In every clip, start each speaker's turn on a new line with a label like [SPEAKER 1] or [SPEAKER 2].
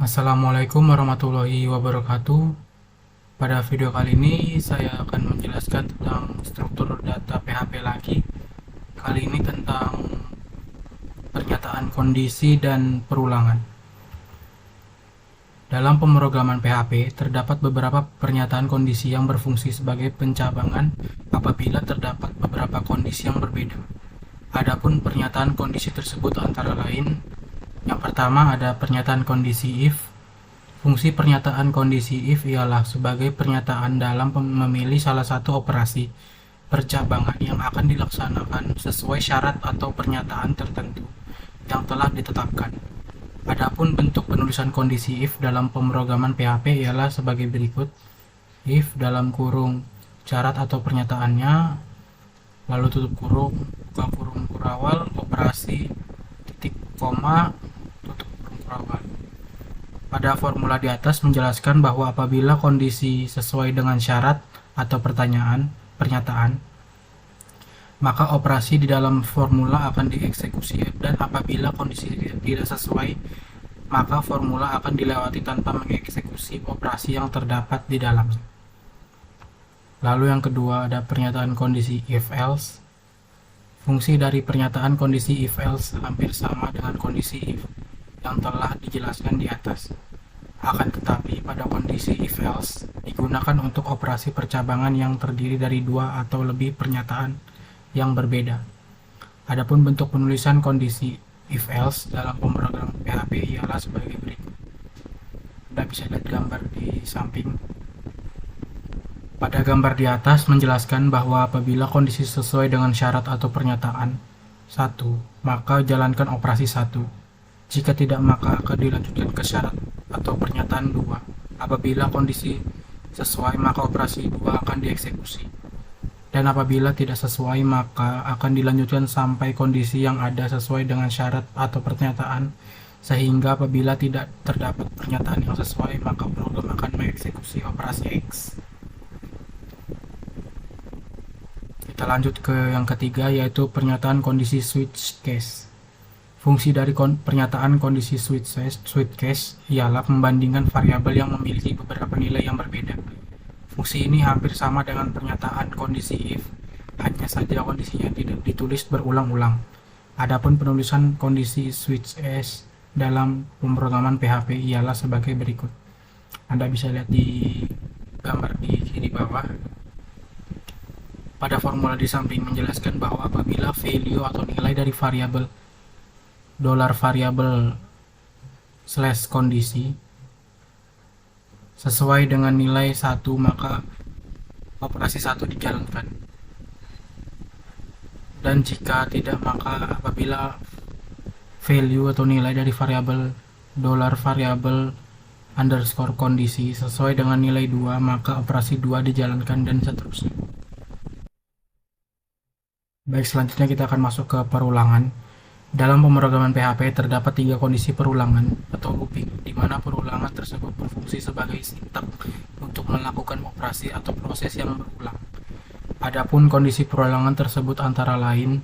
[SPEAKER 1] Assalamualaikum warahmatullahi wabarakatuh. Pada video kali ini saya akan menjelaskan tentang struktur data PHP lagi. Kali ini tentang pernyataan kondisi dan perulangan. Dalam pemrograman PHP terdapat beberapa pernyataan kondisi yang berfungsi sebagai pencabangan apabila terdapat beberapa kondisi yang berbeda. Adapun pernyataan kondisi tersebut antara lain, yang pertama ada pernyataan kondisi if. Fungsi pernyataan kondisi if ialah sebagai pernyataan dalam memilih salah satu operasi percabangan yang akan dilaksanakan sesuai syarat atau pernyataan tertentu yang telah ditetapkan. Adapun bentuk penulisan kondisi if dalam pemrograman PHP ialah sebagai berikut. If dalam kurung syarat atau pernyataannya, lalu tutup kurung, buka kurung kurawal, operasi, titik, koma, tutup kurung kurawal. Pada formula di atas menjelaskan bahwa apabila kondisi sesuai dengan syarat atau pernyataan, maka operasi di dalam formula akan dieksekusi, dan apabila kondisi tidak sesuai, maka formula akan dilewati tanpa mengeksekusi operasi yang terdapat di dalamnya. Lalu yang kedua ada pernyataan kondisi if-else. Fungsi dari pernyataan kondisi if-else hampir sama dengan kondisi if yang telah dijelaskan di atas. Akan tetapi pada kondisi if-else digunakan untuk operasi percabangan yang terdiri dari dua atau lebih pernyataan yang berbeda. Adapun bentuk penulisan kondisi if-else dalam pemrograman PHP ialah sebagai berikut. Anda bisa lihat gambar di samping. Pada gambar di atas menjelaskan bahwa apabila kondisi sesuai dengan syarat atau pernyataan 1, maka jalankan operasi 1. Jika tidak, maka akan dilanjutkan ke syarat atau pernyataan 2. Apabila kondisi sesuai, maka operasi 2 akan dieksekusi. Dan apabila tidak sesuai, maka akan dilanjutkan sampai kondisi yang ada sesuai dengan syarat atau pernyataan, sehingga apabila tidak terdapat pernyataan yang sesuai, maka program akan mengeksekusi operasi X. Kita lanjut ke yang ketiga, yaitu pernyataan kondisi switch case. Fungsi dari pernyataan kondisi switch case ialah membandingkan variabel yang memiliki beberapa nilai yang berbeda. Fungsi ini hampir sama dengan pernyataan kondisi if, hanya saja kondisinya tidak ditulis berulang-ulang. Adapun penulisan kondisi switch case dalam pemrograman PHP ialah sebagai berikut. Anda bisa lihat di gambar di kiri bawah. Pada formula di samping menjelaskan bahwa apabila value atau nilai dari variabel $variable / kondisi sesuai dengan nilai 1, maka operasi 1 dijalankan. Dan jika tidak, maka apabila value atau nilai dari variabel $variable _ kondisi sesuai dengan nilai 2, maka operasi 2 dijalankan, dan seterusnya. Baik, selanjutnya kita akan masuk ke perulangan. Dalam pemrograman PHP terdapat 3 kondisi perulangan atau looping, di mana perulangan tersebut berfungsi sebagai sintak untuk melakukan operasi atau proses yang berulang. Adapun kondisi perulangan tersebut antara lain,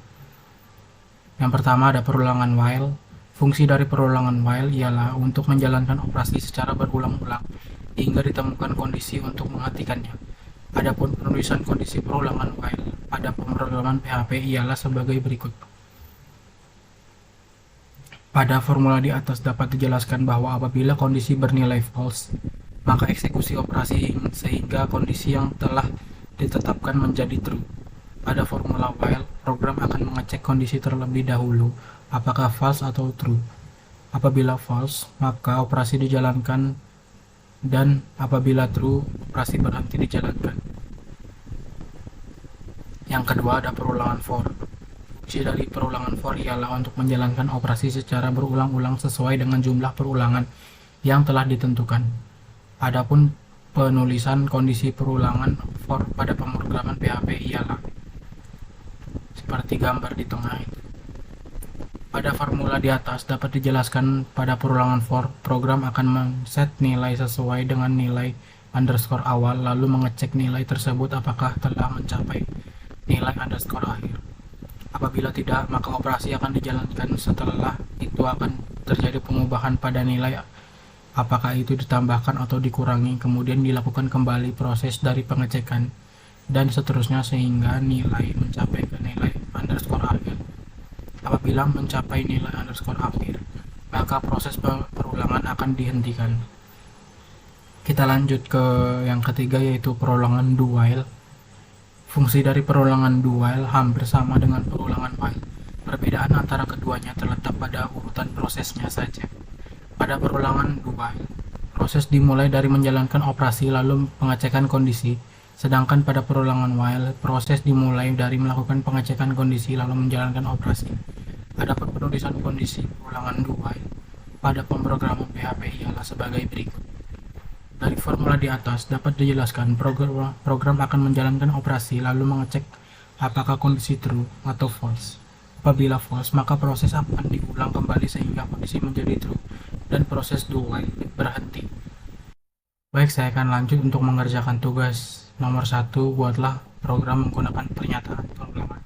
[SPEAKER 1] yang pertama ada perulangan while. Fungsi dari perulangan while ialah untuk menjalankan operasi secara berulang-ulang hingga ditemukan kondisi untuk menghentikannya. Adapun penulisan kondisi perulangan while pada pemrograman PHP ialah sebagai berikut. Pada formula di atas dapat dijelaskan bahwa apabila kondisi bernilai false, maka eksekusi operasi sehingga kondisi yang telah ditetapkan menjadi true. Pada formula while, program akan mengecek kondisi terlebih dahulu apakah false atau true. Apabila false, maka operasi dijalankan, dan apabila true, operasi berhenti dijalankan. Yang kedua ada perulangan for. Fungsi dari perulangan for ialah untuk menjalankan operasi secara berulang-ulang sesuai dengan jumlah perulangan yang telah ditentukan. Adapun penulisan kondisi perulangan for pada pemrograman PHP ialah seperti gambar di tengah itu. Pada formula di atas dapat dijelaskan pada perulangan for, program akan men-set nilai sesuai dengan nilai underscore awal, lalu mengecek nilai tersebut apakah telah mencapai nilai underscore akhir. Apabila tidak, maka operasi akan dijalankan. Setelah itu akan terjadi pengubahan pada nilai apakah itu ditambahkan atau dikurangi, kemudian dilakukan kembali proses dari pengecekan, dan seterusnya sehingga nilai mencapai ke nilai underscore akhir. Apabila mencapai nilai underscore akhir, maka proses perulangan akan dihentikan. Kita lanjut ke yang ketiga, yaitu perulangan do while. Fungsi dari perulangan do while hampir sama dengan perulangan while. Perbedaan antara keduanya terletak pada urutan prosesnya saja. Pada perulangan do while, proses dimulai dari menjalankan operasi lalu pengecekan kondisi, sedangkan pada perulangan while, proses dimulai dari melakukan pengecekan kondisi lalu menjalankan operasi. Adapun penulisan kondisi perulangan do while pada pemrograman PHP ialah sebagai berikut. Dari formula di atas dapat dijelaskan program akan menjalankan operasi lalu mengecek apakah kondisi true atau false. Apabila false, maka proses akan diulang kembali sehingga kondisi menjadi true dan proses do while berhenti. Baik, saya akan lanjut untuk mengerjakan tugas nomor 1. Buatlah program menggunakan pernyataan perulangan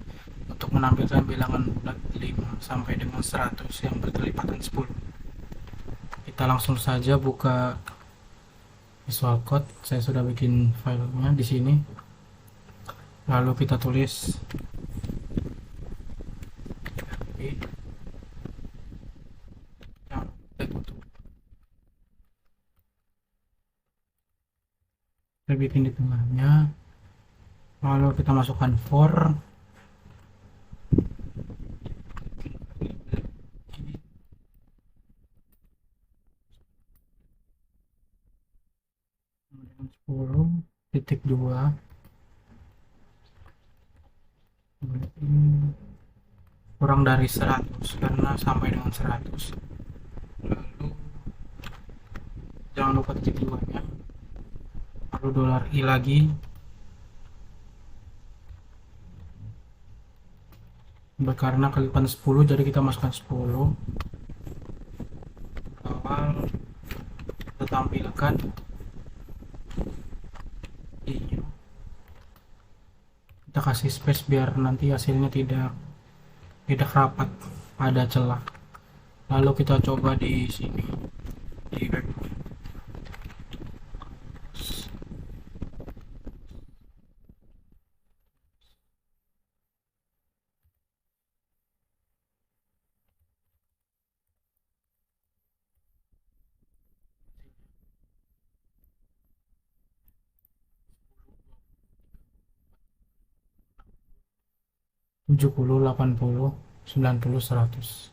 [SPEAKER 1] untuk menampilkan bilangan bulat 5 sampai dengan 100 yang berkelipatan 10. Kita langsung saja buka Visual Code. Saya sudah bikin filenya di sini. Lalu kita tulis kita bikin di tengahnya, lalu kita masukkan for kemudian 10.2 kurang dari 100 karena sampai dengan 100. Lalu jangan lupa titik 2 nya, lalu $i lagi, karena kelipan 10 jadi kita masukkan 10. Awal kita tampilkan i-nya, kita kasih space biar nanti hasilnya tidak rapat, ada celah. Lalu kita coba di sini di web. 70, 80, 90, 100.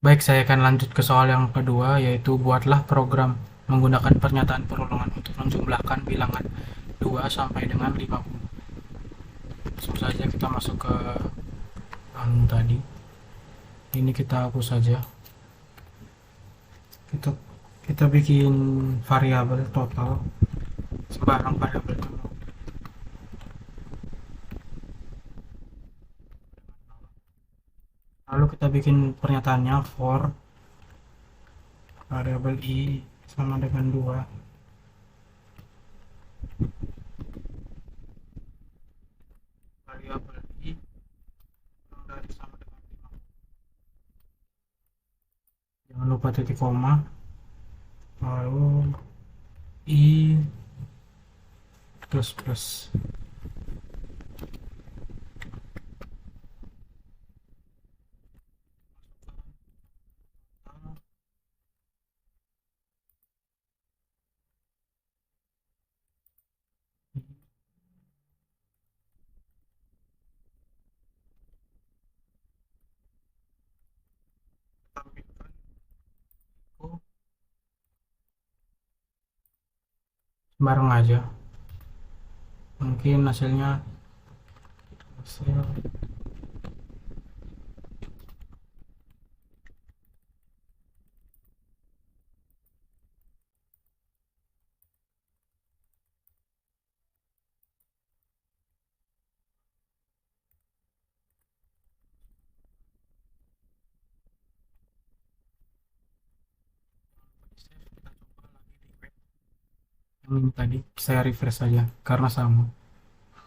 [SPEAKER 1] Baik, saya akan lanjut ke soal yang kedua, yaitu buatlah program menggunakan pernyataan perulangan untuk menjumlahkan bilangan 2 sampai dengan 50. Langsung saja kita masuk ke tadi. Ini kita hapus saja. Kita bikin variabel total, sembarang variabel itu. Lalu kita bikin pernyataannya for variabel i sama dengan 2. Variabel i dari sama dengan 5. Jangan lupa titik koma. Lalu i plus plus. Bareng aja, mungkin hasil ini tadi saya refresh saja karena sama.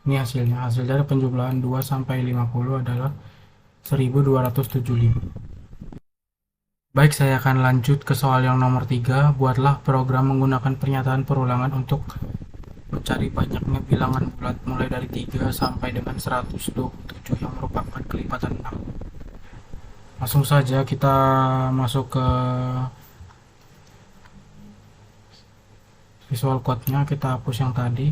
[SPEAKER 1] Ini hasilnya. Hasil dari penjumlahan 2 sampai 50 adalah 1275. Baik, saya akan lanjut ke soal yang nomor 3. Buatlah program menggunakan pernyataan perulangan untuk mencari banyaknya bilangan bulat mulai dari 3 sampai dengan 127 yang merupakan kelipatan 6. Langsung saja kita masuk ke visual code-nya, kita hapus yang tadi.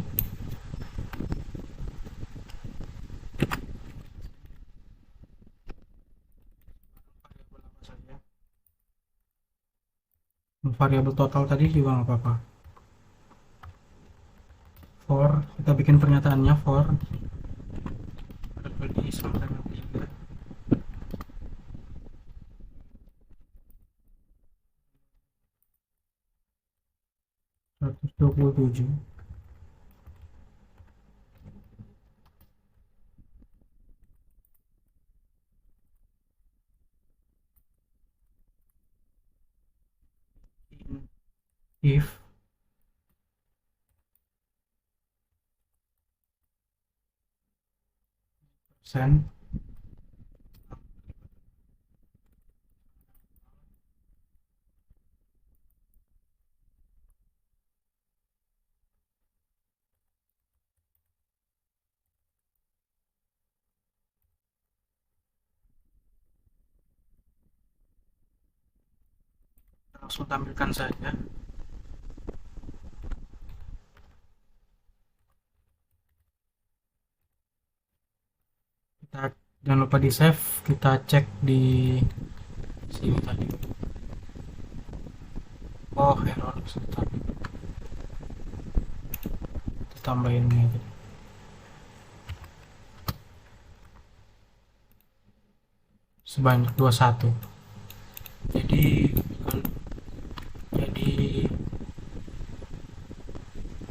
[SPEAKER 1] Variabel total tadi juga nggak apa-apa. For, kita bikin pernyataannya for variabel di sampai dengan 3. 127. If persen langsung tampilkan saja. Kita jangan lupa di save, kita cek di sini tadi. Oh, error sebentar. Kita tambahin ini aja. Sebanyak 21. Jadi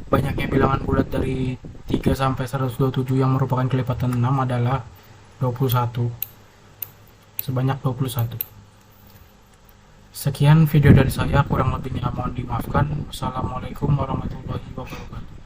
[SPEAKER 1] banyaknya bilangan bulat dari 3 sampai 127 yang merupakan kelipatan 6 adalah 21. Sebanyak 21. Sekian video dari saya, kurang lebihnya mohon dimaafkan. Wassalamualaikum warahmatullahi wabarakatuh.